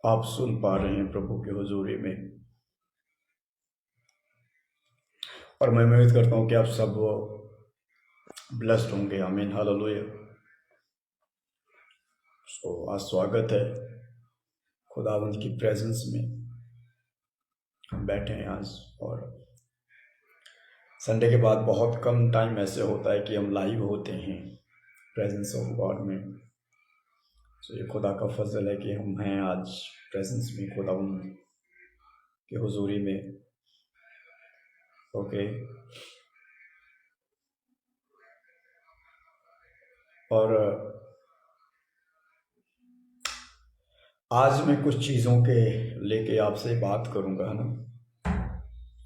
आप सुन पा रहे हैं प्रभु की हुजूरी में। और मैं उम्मीद करता हूँ कि आप सब ब्लेस्ड होंगे। आमीन, हालेलुया। आज स्वागत है खुदावंद की प्रेजेंस में। हम बैठे हैं आज, और संडे के बाद बहुत कम टाइम ऐसे होता है कि हम लाइव होते हैं प्रेजेंस ऑफ गॉड में। ये खुदा का फजल है कि हम हैं आज प्रेजेंस में, खुदावंद की हुजूरी में। ओके। और आज मैं कुछ चीज़ों के लेके आपसे बात करूंगा, है ना।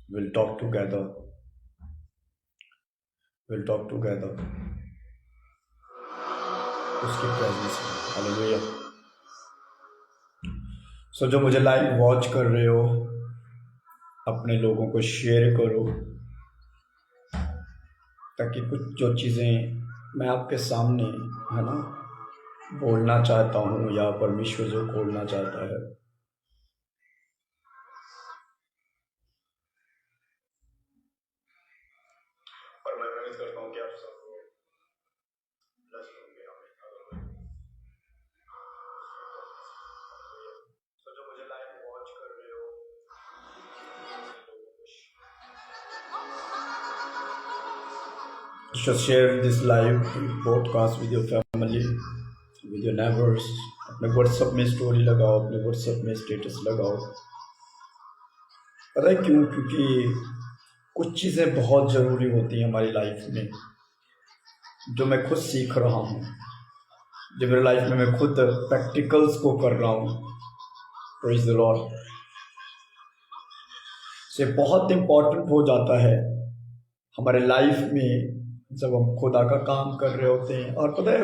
विल टॉक टुगेदर, उसकी प्रेजेंस में। हालेलुया। जो मुझे लाइव वॉच कर रहे हो, अपने लोगों को शेयर करो, ताकि कुछ जो चीज़ें मैं आपके सामने, है ना, बोलना चाहता हूँ या परमेश्वर जो बोलना चाहता है, और मैं उम्मीद करता हूँ कि आप सब blessed होंगे। जो मुझे लाइव वॉच कर रहे हो, should share this live podcast with your family, with your neighbors। अपने व्हाट्सएप में स्टोरी लगाओ, अपने व्हाट्सएप में स्टेटस लगाओ। पता है क्यों? क्योंकि कुछ चीज़ें बहुत ज़रूरी होती हैं हमारी लाइफ में, जो मैं खुद सीख रहा हूँ, जो मेरे लाइफ में मैं खुद प्रैक्टिकल्स को कर रहा हूँ। Praise the Lord. से बहुत इम्पोर्टेंट हो जाता है हमारे लाइफ में जब हम खुदा का काम कर रहे होते हैं। और पता है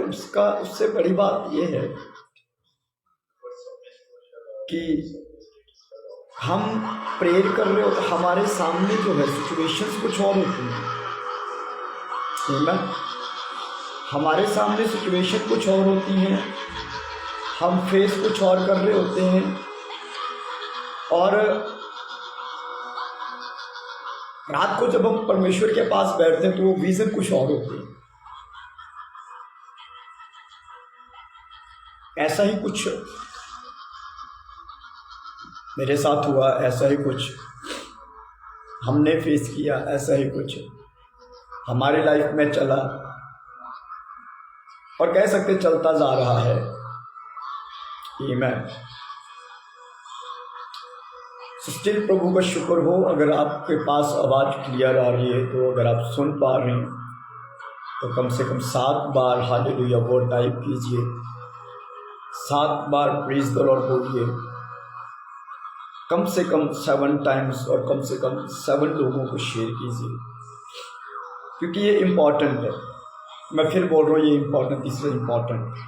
उससे बड़ी बात यह है कि हम प्रेयर कर रहे हो तो हमारे सामने जो है सिचुएशंस कुछ और होती हैं, हमारे सामने सिचुएशन कुछ और होती हैं, हम फेस कुछ और कर रहे होते हैं, और रात को जब हम परमेश्वर के पास बैठते हैं तो वो विजन कुछ और होती है। ऐसा ही कुछ मेरे साथ हुआ, ऐसा ही कुछ हमने फेस किया, ऐसा ही कुछ हमारे लाइफ में चला, और कह सकते चलता जा रहा है। आमीन। स्टिल प्रभु का शुक्र हो, अगर आपके पास आवाज़ क्लियर आ रही है, तो अगर आप सुन पा रहे हैं तो कम से कम 7 बार हालेलुया वर्ड टाइप कीजिए, 7 बार प्रेज द लॉर्ड बोलिए, कम से कम 7 टाइम्स, और कम से कम 7 लोगों को शेयर कीजिए, क्योंकि ये इम्पॉर्टेंट है। मैं फिर बोल रहा हूँ, ये इम्पॉर्टेंट, इसलिए इम्पॉर्टेंट।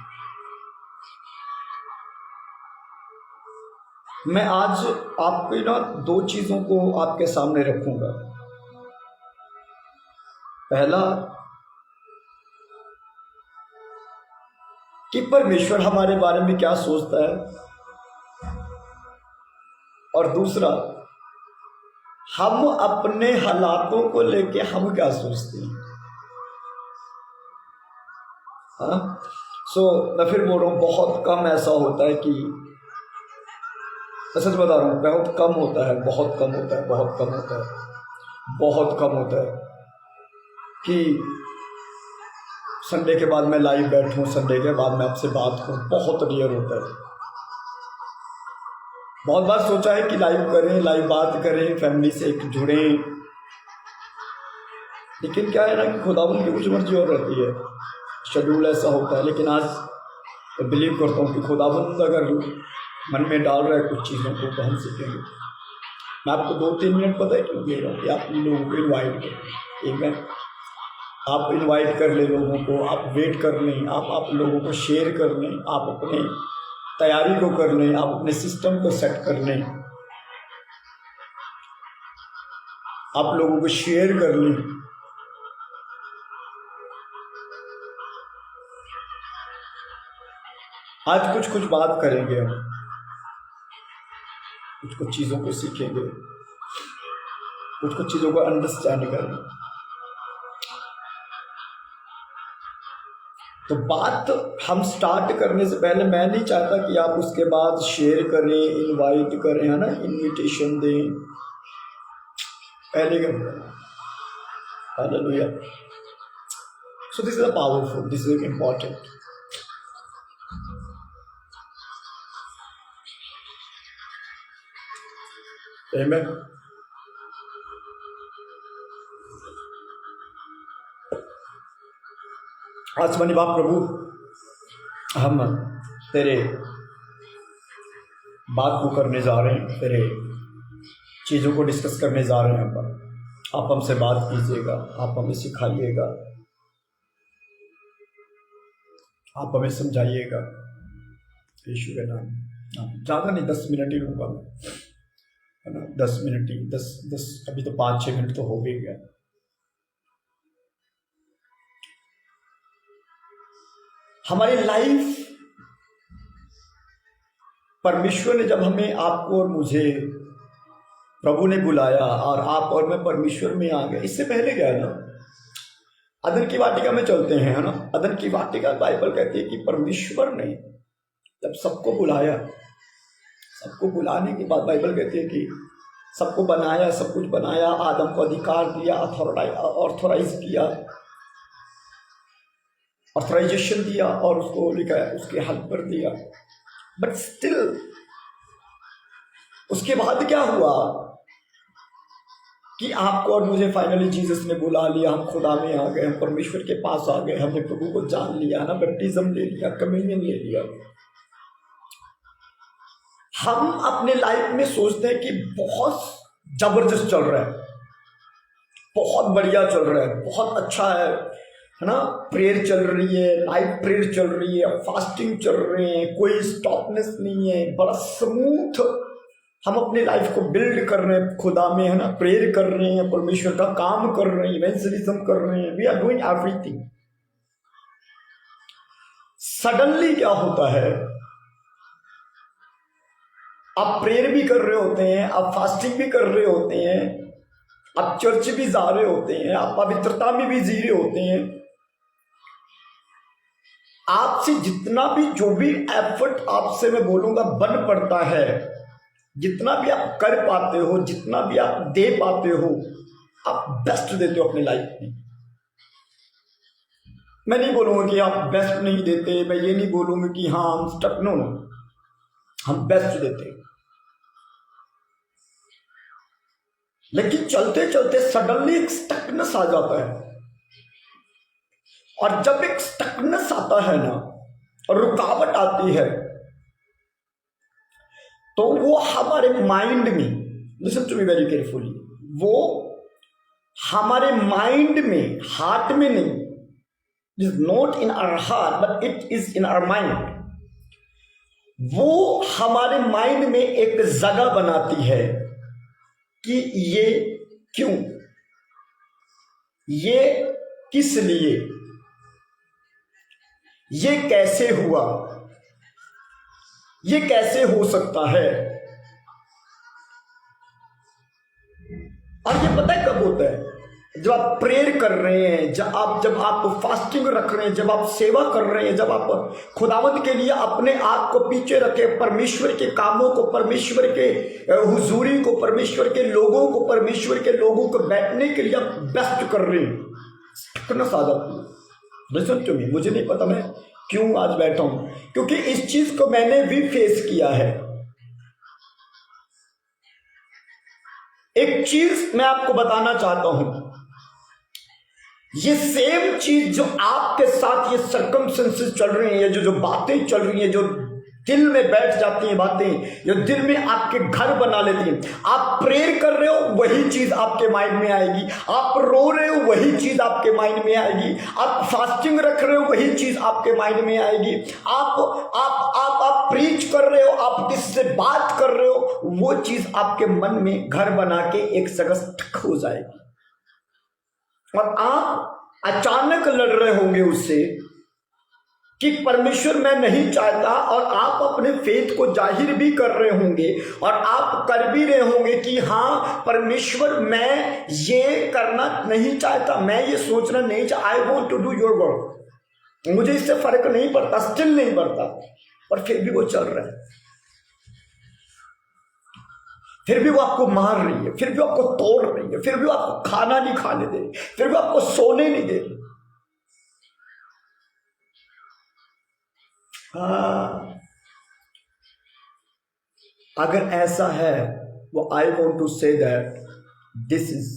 मैं आज आपको ना 2 चीज़ों को आपके सामने रखूंगा। पहला कि परमेश्वर हमारे बारे में क्या सोचता है, और दूसरा हम अपने हालातों को लेके हम क्या सोचते हैं। हाँ, मैं फिर बोल रहा हूँ, बहुत कम ऐसा होता है कि, मैं सच बता रहा हूँ, बहुत कम होता है, बहुत कम होता है, बहुत कम होता है, बहुत कम होता है कि संडे के बाद मैं लाइव बैठूं, संडे के बाद मैं आपसे बात करूं। बहुत रेयर होता है। बहुत बार सोचा है कि लाइव करें, लाइव बात करें, फैमिली से एक जुड़ें, लेकिन क्या है ना कि खुदावंद की कुछ मर्जी और रहती है, शेड्यूल ऐसा होता है। लेकिन आज मैं बिलीव करता हूँ कि खुदावंद अगर मन में डाल रहा है कुछ चीज़ों को, तो हम सीखेंगे। मैं आपको 2-3 मिनट पता है क्यों दे रहा हूँ कि आप लोगों को इन्वाइट करें। एक है, आप इनवाइट कर लें लोगों को, आप वेट कर लें, आप लोगों को शेयर कर लें, आप अपने तैयारी को कर लें, आप अपने सिस्टम को सेट कर लें, आप लोगों को शेयर कर लें। आज कुछ बात करेंगे हम, कुछ कुछ चीज़ों को सीखेंगे, कुछ कुछ चीज़ों को अंडरस्टैंड करेंगे। तो बात हम स्टार्ट करने से पहले मैं नहीं चाहता कि आप उसके बाद शेयर करें, इनवाइट करें, है ना, इनविटेशन दें, पहले करें। Hallelujah. So this is a powerful, this is important. Amen. आसमानी बाप प्रभु, हम तेरे बात को करने जा रहे हैं, तेरे चीज़ों को डिस्कस करने जा रहे हैं। आप हमसे बात कीजिएगा, आप हमें सिखाइएगा, आप हमें समझाइएगा, यीशु के नाम। ज़्यादा नहीं, 10 मिनट ही लूँगा मैं, है ना, 10 मिनट ही, 10 अभी तो 5-6 मिनट तो हो भी गया। हमारी लाइफ, परमेश्वर ने जब हमें, आपको और मुझे प्रभु ने बुलाया और आप और मैं परमेश्वर में आ गए, इससे पहले क्या है ना, अदन की वाटिका में चलते हैं, है ना। अदन की वाटिका बाइबल कहती है कि परमेश्वर ने जब सबको बुलाया, सबको बुलाने के बाद बाइबल कहती है कि सबको बनाया, सब कुछ बनाया, आदम को अधिकार दिया, ऑथोराइज किया, ऑथराइजेशन दिया और उसको लिखा है, उसके हाथ पर दिया। बट स्टिल उसके बाद क्या हुआ कि आपको और मुझे फाइनली जीसस ने बुला लिया, हम खुदा में आ गए, हम परमेश्वर के पास आ गए, हमने प्रभु को जान लिया ना, बैप्टिज्म ले लिया, कम्युनियन ले लिया। हम अपने लाइफ में सोचते हैं कि बहुत जबरदस्त चल रहा है, बहुत बढ़िया चल रहा है, बहुत अच्छा है ना, प्रेयर चल रही है, लाइव प्रेयर चल रही है, फास्टिंग चल रहे हैं, कोई स्टॉपनेस नहीं है, बड़ा स्मूथ हम अपने लाइफ को बिल्ड कर रहे हैं खुदा में, है ना, प्रेयर कर रहे हैं, परमेश्वर का काम कर रहे हैं, इवेंजलिज्म कर रहे हैं, we are doing everything. Suddenly क्या होता है, आप प्रेयर भी कर रहे होते हैं, आप फास्टिंग भी कर रहे होते हैं, आप चर्च भी जा रहे होते हैं, आप पवित्रता में भी जी रहे होते हैं, आपसे जितना भी जो भी एफर्ट आपसे मैं बोलूंगा बन पड़ता है, जितना भी आप कर पाते हो, जितना भी आप दे पाते हो, आप बेस्ट देते हो अपने लाइफ में। मैं नहीं बोलूंगा कि आप बेस्ट नहीं देते, मैं ये नहीं बोलूंगा कि हाँ हम स्टक, नो, हम बेस्ट देते हैं। लेकिन चलते चलते सडनली एक स्टकनेस आ जाता है, और जब एक स्टकनेस आता है ना, और रुकावट आती है, तो वो हमारे माइंड में, listen to me very carefully, वो हमारे माइंड में, हार्ट में नहीं, it is not in our heart but it is in our mind. वो हमारे माइंड में एक जगह बनाती है कि ये क्यों, ये किस लिए, ये कैसे हुआ, ये कैसे हो सकता है। और ये पता है कब होता है, जब आप प्रेयर कर रहे हैं, जब आप फास्टिंग रख रहे हैं, जब आप सेवा कर रहे हैं, जब आप खुदावंत के लिए अपने आप को पीछे रखे, परमेश्वर के कामों को, परमेश्वर के हुजूरी को, परमेश्वर के लोगों को बैठने के लिए आप बेस्ट कर रहे हैं, स्टकनेस आ जाती है। लिसन टू मी, मुझे नहीं पता मैं क्यों आज बैठा हूं, क्योंकि इस चीज को मैंने भी फेस किया है। एक चीज मैं आपको बताना चाहता हूं, ये सेम चीज जो आपके साथ ये सर्कमस्टेंसेस चल रही हैं, जो बातें चल रही हैं, जो दिल में बैठ जाती हैं बातें, जो दिल में आपके घर बना लेती हैं, आप प्रेयर कर रहे हो वही चीज आपके माइंड में आएगी, आप रो रहे हो वही चीज आपके माइंड में आएगी, आप फास्टिंग रख रहे हो वही चीज आपके माइंड में आएगी, आप प्रीच कर रहे हो, आप किसी से बात कर रहे हो, वो चीज आपके मन में घर बना के एक जगह स्टक हो जाएगी, और आप अचानक लड़ रहे होंगे उससे कि परमेश्वर मैं नहीं चाहता, और आप अपने फेथ को जाहिर भी कर रहे होंगे और आप कर भी रहे होंगे कि हाँ परमेश्वर मैं ये करना नहीं चाहता, मैं ये सोचना नहीं चाहता, I want to do your work, मुझे इससे फर्क नहीं पड़ता, स्टिल नहीं पड़ता, और फिर भी वो चल रहा है, फिर भी वो आपको मार रही है, फिर भी आपको तोड़ रही है, फिर भी वो आपको खाना नहीं खाने दे रही, फिर भी आपको सोने नहीं दे रही। हाँ, अगर ऐसा है, वो I want to say that this is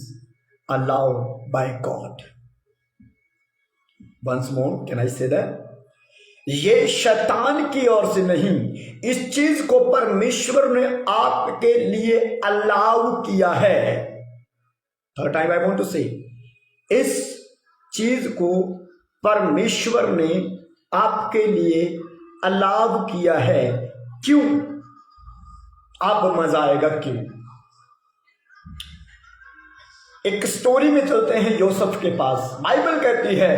allowed by God. Once more can I say that, ये शैतान की ओर से नहीं, इस चीज को परमेश्वर ने आपके लिए अलाउ किया है। Third time I want to say, इस चीज को परमेश्वर ने आपके लिए अलाउ किया है। क्यों? आप मजा आएगा क्यों। एक स्टोरी में चलते हैं यूसुफ के पास। बाइबल कहती है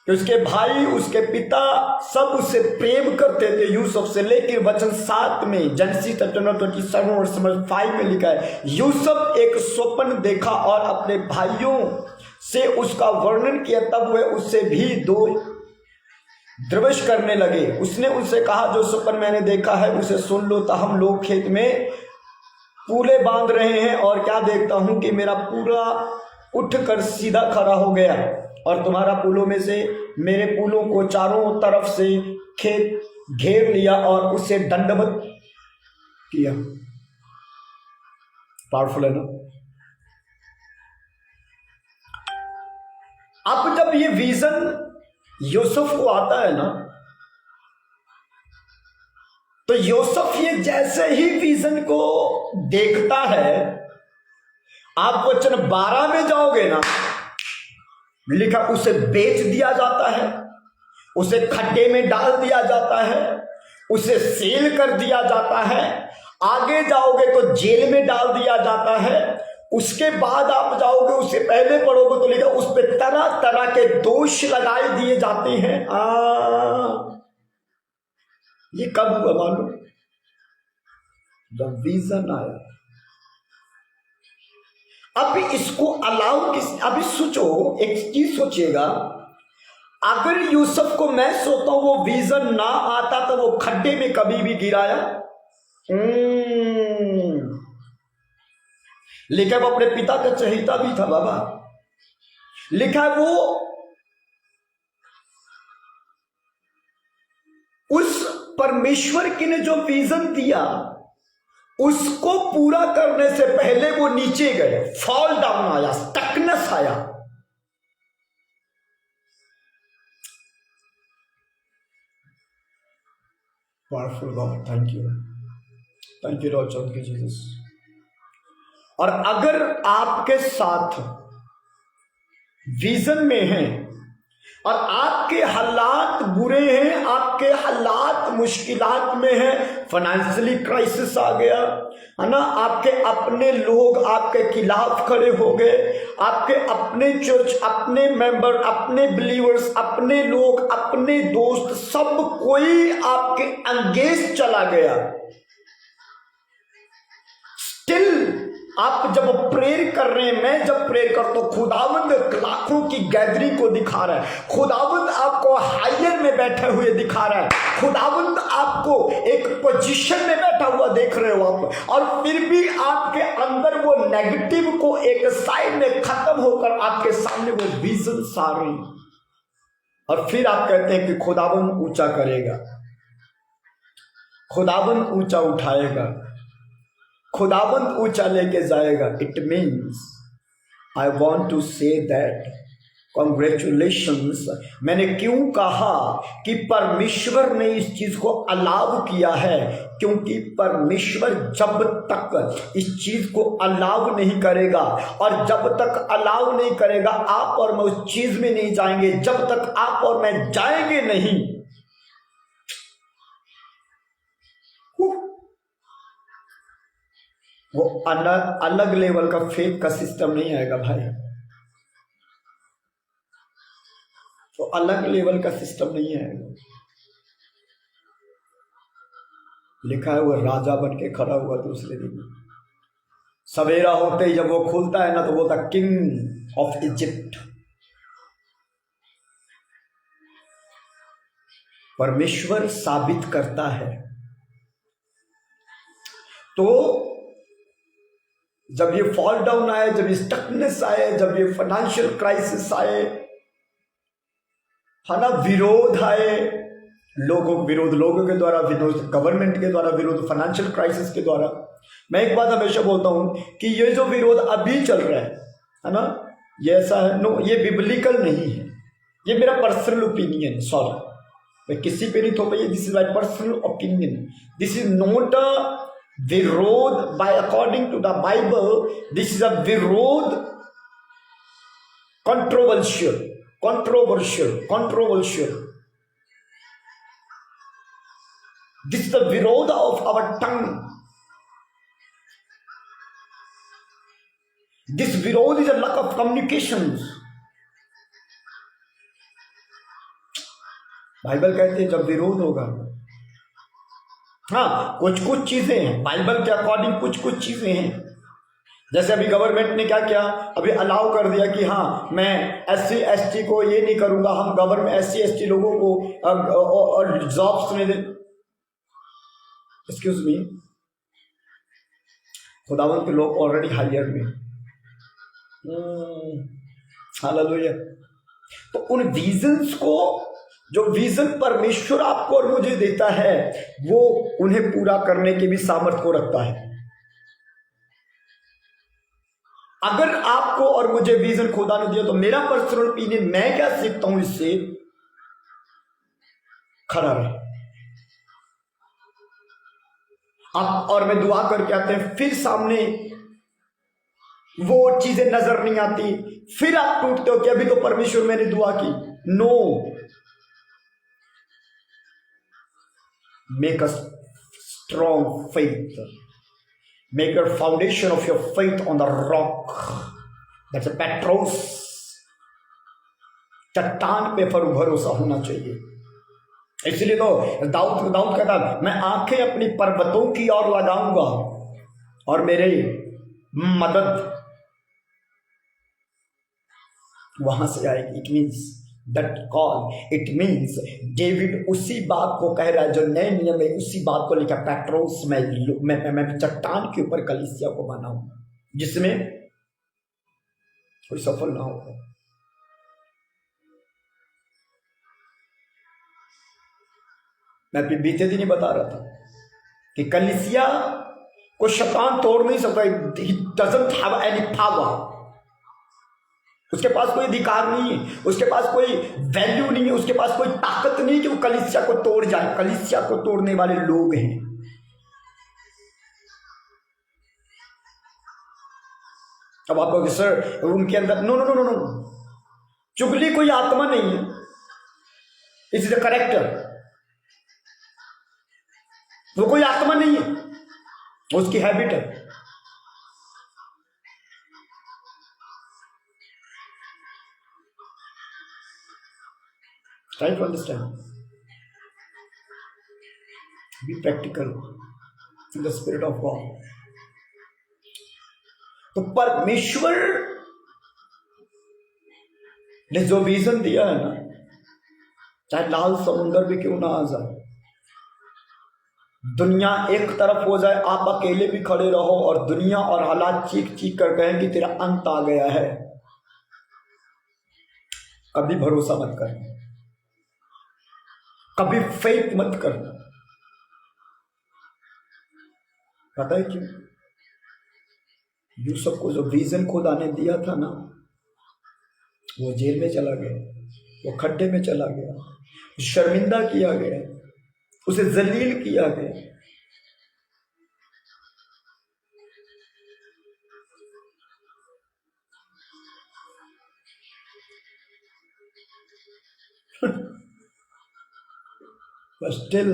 कि उसके भाई, उसके पिता सब उससे प्रेम करते थे यूसुफ से, लेकिन वचन 7 में जेनेसिस चैप्टर 27 वर्स 5 में लिखा है, यूसुफ एक स्वप्न देखा और अपने भाइयों से उसका वर्णन किया, तब वह उससे भी दो द्रविश करने लगे। उसने उनसे कहा, जो स्वप्न मैंने देखा है उसे सुन लो। तो हम लोग खेत में पूले बांध रहे हैं और क्या देखता हूं कि मेरा पूरा उठकर सीधा खड़ा हो गया और तुम्हारा पुलों में से मेरे पुलों को चारों तरफ से खेत घेर लिया और उसे दंडवत किया। पावरफुल है ना। अब जब ये विजन यूसुफ को आता है ना, तो यूसुफ ये जैसे ही विजन को देखता है, आप वचन 12 में जाओगे ना, लिखा उसे बेच दिया जाता है, उसे खड्डे में डाल दिया जाता है, उसे सेल कर दिया जाता है, आगे जाओगे तो जेल में डाल दिया जाता है, उसके बाद आप जाओगे, उससे पहले पढ़ोगे तो लिखा उस पर तरह तरह के दोष लगाए दिए जाते हैं। ये कब हुआ मालूम? जब विजन आया। अब इसको अलाउ किस, अभी सोचो, एक चीज सोचिएगा, अगर यूसुफ को मैं सोचता हूं वो विजन ना आता तो वो खड्डे में कभी भी गिराया? लिखा वो अपने पिता का चहेता भी था बाबा। लिखा वो उस परमेश्वर की ने जो विजन दिया उसको पूरा करने से पहले वो नीचे गए, फॉल डाउन आया, स्टकनेस आया। Powerful God, thank you Lord Jesus. और अगर आपके साथ विजन में हैं और आपके हालात बुरे हैं, आपके हालात मुश्किलात में हैं, फाइनेंशियली क्राइसिस आ गया है ना, आपके अपने लोग आपके खिलाफ खड़े हो गए, आपके अपने चर्च, अपने मेंबर, अपने बिलीवर्स, अपने लोग, अपने दोस्त, सब कोई आपके अंगेंस्ट चला गया, स्टिल आप जब प्रेयर कर रहे हैं, मैं जब प्रेयर करता हूं, खुदावंद लाखों की गैदरिंग को दिखा रहा है, खुदावंद आपको हायर में बैठे हुए दिखा रहा है, खुदावंद आपको एक पोजीशन में बैठा हुआ देख रहे हो आप, और फिर भी आपके अंदर वो नेगेटिव को एक साइड में खत्म होकर आपके सामने वो विजन आ रही, और फिर आप कहते हैं कि खुदावंद ऊंचा करेगा, खुदावंद ऊंचा उठाएगा, खुदावंद ऊंचा लेके जाएगा। It means I want to say that congratulations. मैंने क्यों कहा कि परमेश्वर ने इस चीज को अलाउ किया है? क्योंकि परमेश्वर जब तक इस चीज को अलाउ नहीं करेगा, और जब तक अलाउ नहीं करेगा आप और मैं उस चीज में नहीं जाएंगे, जब तक आप और मैं जाएंगे नहीं, वो अलग लेवल का फेथ का सिस्टम नहीं आएगा भाई, वो अलग लेवल का सिस्टम नहीं आएगा। लिखा है वो राजा बन के खड़ा हुआ दूसरे दिन। सवेरा होते ही जब वो खुलता है ना तो वो था किंग ऑफ इजिप्ट। परमेश्वर साबित करता है। तो जब ये फॉल डाउन आए, जब ये स्टकनेस आए, जब ये फाइनेंशियल क्राइसिस आए, है ना, विरोध आए, लोगों विरोध, लोगों के द्वारा विरोध, गवर्नमेंट के द्वारा विरोध, फाइनेंशियल क्राइसिस के द्वारा। मैं एक बात हमेशा बोलता हूं कि ये जो विरोध अभी चल रहा है ना, ये ऐसा है, नो, ये बिब्लिकल नहीं है, ये मेरा पर्सनल ओपिनियन, सॉरी, मैं किसी पे नहीं थोपा, this is my personal opinion. This is not a विरोध by according to the Bible, this is a विरोध controversial. This is the viroda of our tongue. This viroda is a lack of communications. Bible कहते हैं जब विरोध होगा, हाँ, कुछ चीजें हैं बाइबल के अकॉर्डिंग, कुछ चीजें हैं। जैसे अभी गवर्नमेंट ने क्या किया, अभी अलाउ कर दिया कि हाँ मैं SC ST को ये नहीं करूंगा, हम गवर्नमेंट SC ST लोगों को जॉब्स में दे। एक्सक्यूज मी, खुदावन के लोग ऑलरेडी हायर में। हालेलुया। तो उन विजन्स को, जो विजन परमेश्वर आपको और मुझे देता है, वो उन्हें पूरा करने के भी सामर्थ्य को रखता है। अगर आपको और मुझे विजन खुदा ने दिया तो मेरा पर्सनल ओपिनियन, मैं क्या सीखता हूं इससे, खड़ा रहे। आप और मैं दुआ करके आते हैं, फिर सामने वो चीजें नजर नहीं आती, फिर आप टूटते हो कि अभी तो परमेश्वर मैंने दुआ की। No, make a strong faith, make your foundation of your faith on the rock, that's a petros. चट्टान पे पर भरोसा होना चाहिए। इसलिए तो दाऊद कहता, मैं आंखें अपनी पर्वतों की ओर लगाऊंगा और मेरे मदद वहां से आएगी। It means that call, it means David उसी बात को कह रहा है जो नए नियम में उसी बात को लिखा, पेट्रोस, मैं चट्टान के ऊपर कलीसिया को बनाऊं जिसमें कोई सफल ना होगा। मैं अभी बीते दिन ही बता रहा था कि कलीसिया को शैतान तोड़ नहीं सकता। He doesn't have any power. उसके पास कोई अधिकार नहीं है, उसके पास कोई वैल्यू नहीं है, उसके पास कोई ताकत नहीं कि वो कलीसिया को तोड़ जाए। कलीसिया को तोड़ने वाले लोग हैं। अब आप कहोगे सर उनके अंदर, no no no no no, चुगली कोई आत्मा नहीं है, इट इज अ कैरेक्टर। वो कोई आत्मा नहीं है, उसकी हैबिट है। Try to understand, be practical in the spirit of God. तो परमेश्वर ने जो विजन दिया है ना, चाहे लाल समुंदर भी क्यों ना आ जाए, दुनिया एक तरफ हो जाए, आप अकेले भी खड़े रहो और दुनिया और हालात चीख चीख कर कहेंगे तेरा अंत आ गया है, कभी भरोसा मत करना, कभी फेथ मत करना। पता है क्यों? यूसुफ को जो विजन खुदा ने दिया था ना, वो जेल में चला गया, वो खड्डे में चला गया, शर्मिंदा किया गया, उसे जलील किया गया। But still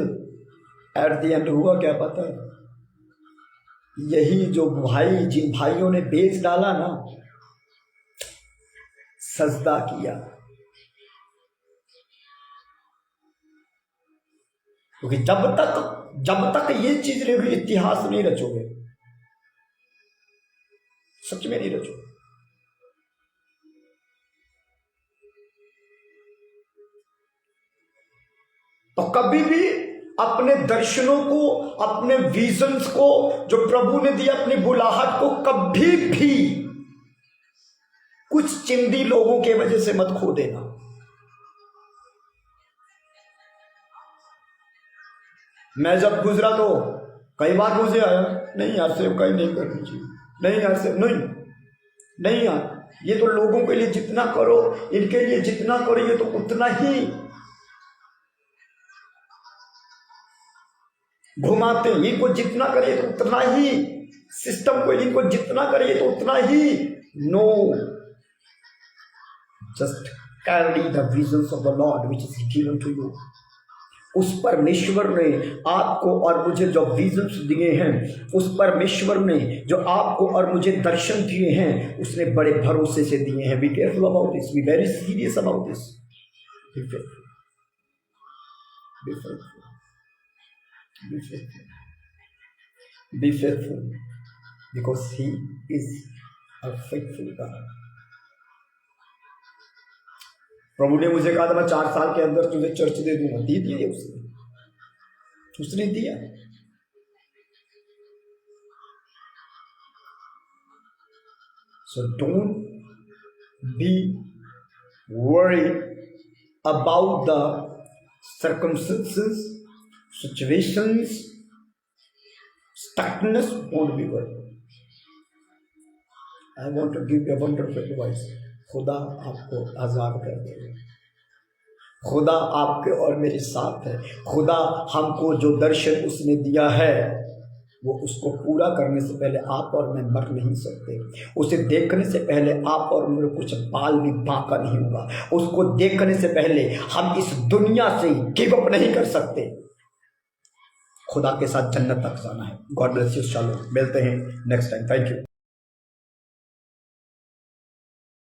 at the end हुआ क्या पता है? यही जो भाई, जिन भाइयों ने बेच डाला ना, सजदा किया। क्योंकि जब तक ये चीज रहेगी, इतिहास नहीं रचोगे, सच में नहीं रचोगे। तो कभी भी अपने दर्शनों को, अपने विजन्स को जो प्रभु ने दिया, अपनी बुलाहट को कभी भी कुछ चिंदी लोगों के वजह से मत खो देना। मैं जब गुजरा तो कई बार मुझे आया, नहीं यार सेवकाई नहीं करनी चाहिए, नहीं यार से नहीं यार, ये तो लोगों के लिए जितना करो, इनके लिए जितना करो, ये तो उतना ही घुमाते हैं, इनको जितना करिए तो उतना ही, सिस्टम को इनको जितना करिए तो उतना ही। No, just carry the visions of the Lord which is given to you. उस परमेश्वर ने आपको और मुझे जो विजन्स दिए हैं, उस परमेश्वर ने जो आपको और मुझे दर्शन दिए हैं, उसने बड़े भरोसे से दिए हैं। Be careful about this, be very serious about this, be faithful, be faithful, be faithful, be faithful, because he is a faithful God. प्रभु ने मुझे कहा था मैं 4 साल के अंदर तुझे चर्च दे दूंगा, दे दिया उसने दिया। So don't be worried about the circumstances, situations, stuckness. Don't be worried. I want to give you a wonderful advice. खुदा आपको आजाद कर देगा, खुदा आपके और मेरे साथ है। खुदा हमको जो दर्शन उसने दिया है, वो उसको पूरा करने से पहले आप और मैं मर नहीं सकते। उसे देखने से पहले आप और मेरे कुछ बाल भी बांका नहीं होगा। उसको देखने से पहले हम इस दुनिया से गिव अप नहीं कर सकते। खुदा के साथ जन्नत तक जाना है। God bless you. चलो मिलते हैं नेक्स्ट टाइम। Thank you.